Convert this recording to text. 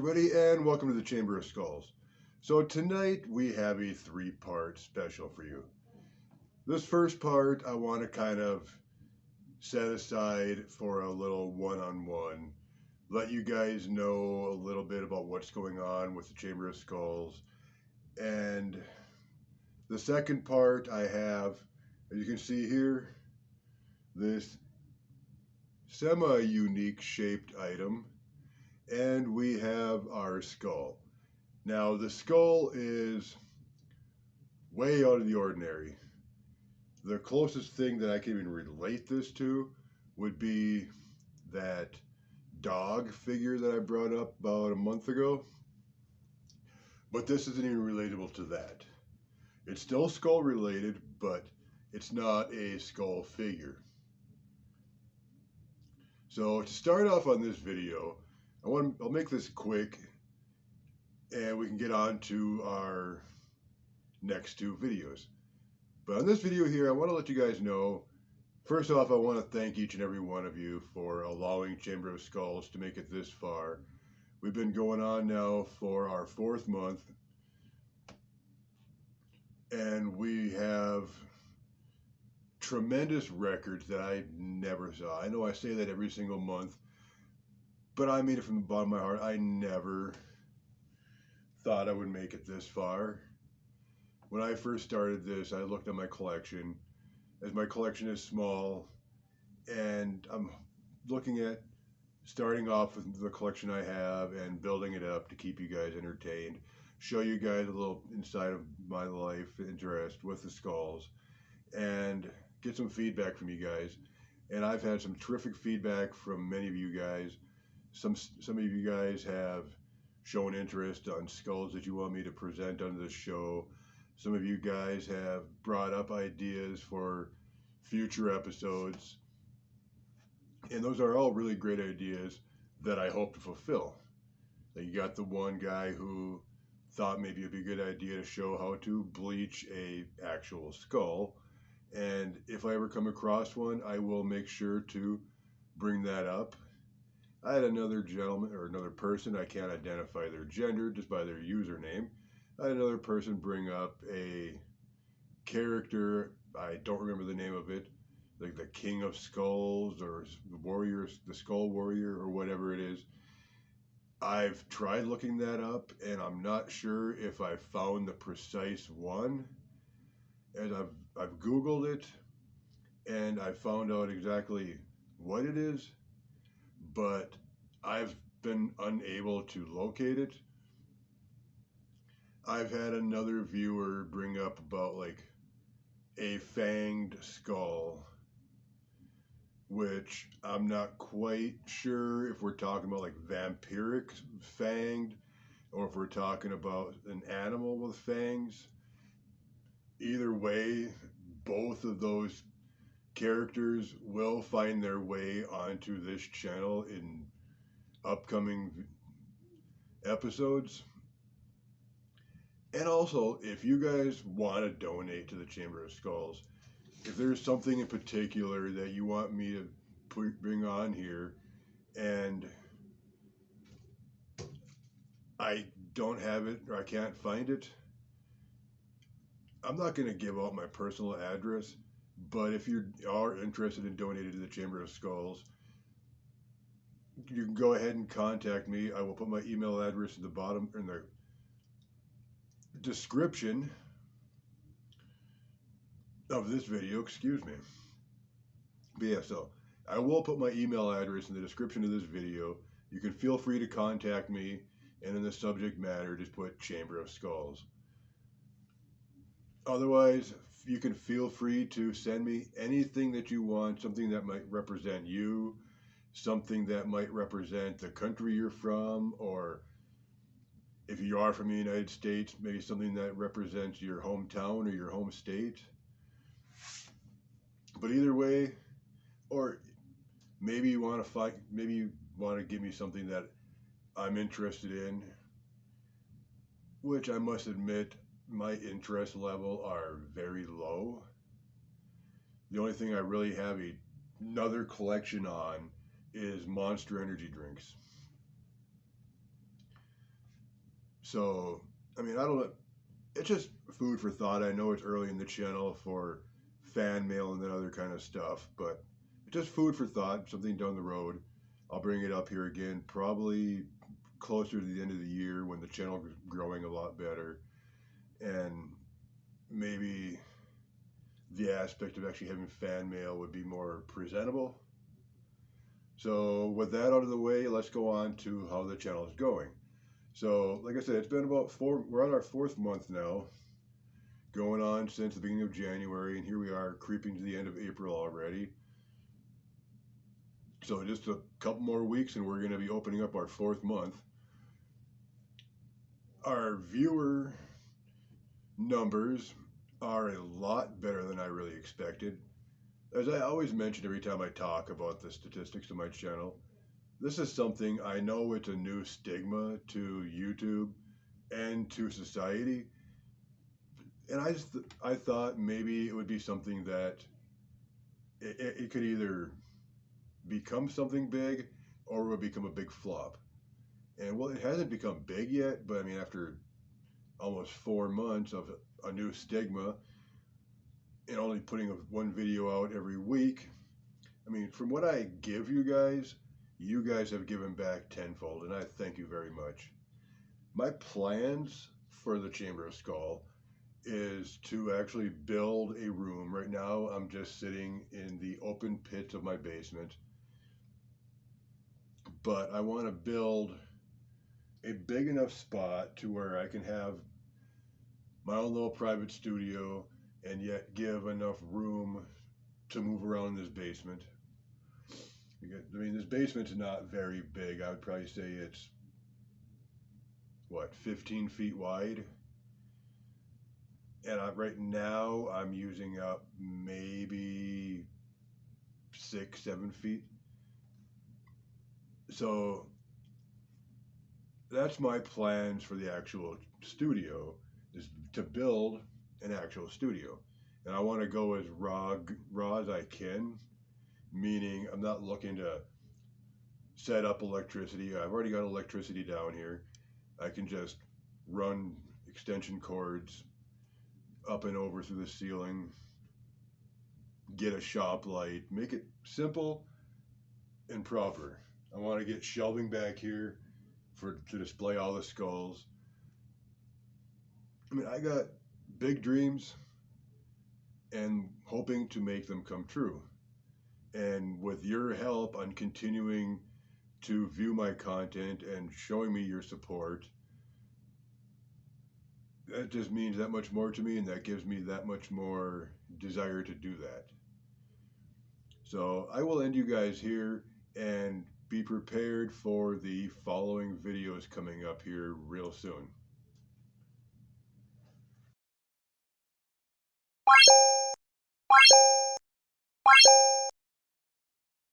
everybody, and welcome to the Chamber of Skulls. So tonight we have a three-part special for you. This first part I want to kind of set aside for a little one-on-one, let you guys know a little bit about what's going on with the Chamber of Skulls. And the second part I have, as you can see here, this semi-unique shaped item. And we have our skull. Now, the skull is way out of the ordinary. The closest thing that I can even relate this to would be that dog figure that I brought up about a month ago. But this isn't even relatable to that. It's still skull related, but it's not a skull figure. So to start off on this video, I'll make this quick and we can get on to our next two videos. But on this video here, I want to let you guys know, first off, I want to thank each and every one of you for allowing Chamber of Skulls to make it this far. We've been going on now for our 4th month, and we have tremendous records that I never saw. I know I say that every single month, but I mean it from the bottom of my heart. I never thought I would make it this far. When I first started this, I looked at my collection, as my collection is small, and I'm looking at starting off with the collection I have and building it up to keep you guys entertained, show you guys a little inside of my life interest with the skulls, and get some feedback from you guys. And I've had some terrific feedback from many of you guys. Some of you guys have shown interest on skulls that you want me to present on this show. Some of you guys have brought up ideas for future episodes. And those are all really great ideas that I hope to fulfill. Like, you got the one guy who thought maybe it'd be a good idea to show how to bleach a actual skull. And if I ever come across one, I will make sure to bring that up. I had another gentleman, or another person, I can't identify their gender just by their username. I had another person bring up a character, I don't remember the name of it, like the King of Skulls or the Warrior, the Skull Warrior or whatever it is. I've tried looking that up and I'm not sure if I found the precise one. And I've Googled it and I found out exactly what it is, but I've been unable to locate it. I've had another viewer bring up about like a fanged skull, which I'm not quite sure if we're talking about like vampiric fanged or if we're talking about an animal with fangs. Either way, both of those characters will find their way onto this channel in upcoming episodes. And also, if you guys want to donate to the Chamber of Skulls, if there's something in particular that you want me to bring on here and I don't have it or I can't find it, I'm not going to give out my personal address, but if you are interested in donating to the Chamber of Skulls, you can go ahead and contact me. I will put my email address in the bottom, in the description of this video, excuse me. But yeah, so I will put my email address in the description of this video. You can feel free to contact me, and in the subject matter, just put Chamber of Skulls. Otherwise, you can feel free to send me anything that you want, something that might represent you, something that might represent the country you're from, or if you are from the United States, maybe something that represents your hometown or your home state. But either way, or maybe you want to give me something that I'm interested in, which I must admit my interest level are very low. The only thing I really have another collection on is Monster energy drinks. So, I mean, I don't know. It's just food for thought. I know it's early in the channel for fan mail and that other kind of stuff, but it's just food for thought, something down the road. I'll bring it up here again, probably closer to the end of the year when the channel is growing a lot better, and maybe the aspect of actually having fan mail would be more presentable. So with that out of the way, let's go on to how the channel is going. So like I said, it's been about we're on our 4th month now, going on since the beginning of January, and here we are creeping to the end of April already. So just a couple more weeks and we're going to be opening up our 4th month. Our viewer numbers are a lot better than I really expected. As I always mention every time I talk about the statistics of my channel, this is something, I know it's a new stigma to YouTube and to society, and I thought maybe it would be something that it could either become something big or it would become a big flop. And well, it hasn't become big yet, but I mean, after almost 4 months of a new stigma and only putting one video out every week, I mean, from what I give you guys have given back tenfold, and I thank you very much. My plans for the Chamber of Skull is to actually build a room. Right now, I'm just sitting in the open pits of my basement, but I want to build a big enough spot to where I can have my own little private studio and yet give enough room to move around in this basement. I mean, this basement is not very big. I would probably say it's, what, 15 feet wide? And right now, I'm using up maybe 6, 7 feet. So that's my plans for the actual studio, is to build an actual studio. And I want to go as raw as I can, meaning I'm not looking to set up electricity. I've already got electricity down here. I can just run extension cords up and over through the ceiling, get a shop light, make it simple and proper. I want to get shelving back here to display all the skulls. I mean, I got big dreams and hoping to make them come true. And with your help on continuing to view my content and showing me your support, that just means that much more to me, and that gives me that much more desire to do that. So I will end you guys here, and be prepared for the following videos coming up here real soon.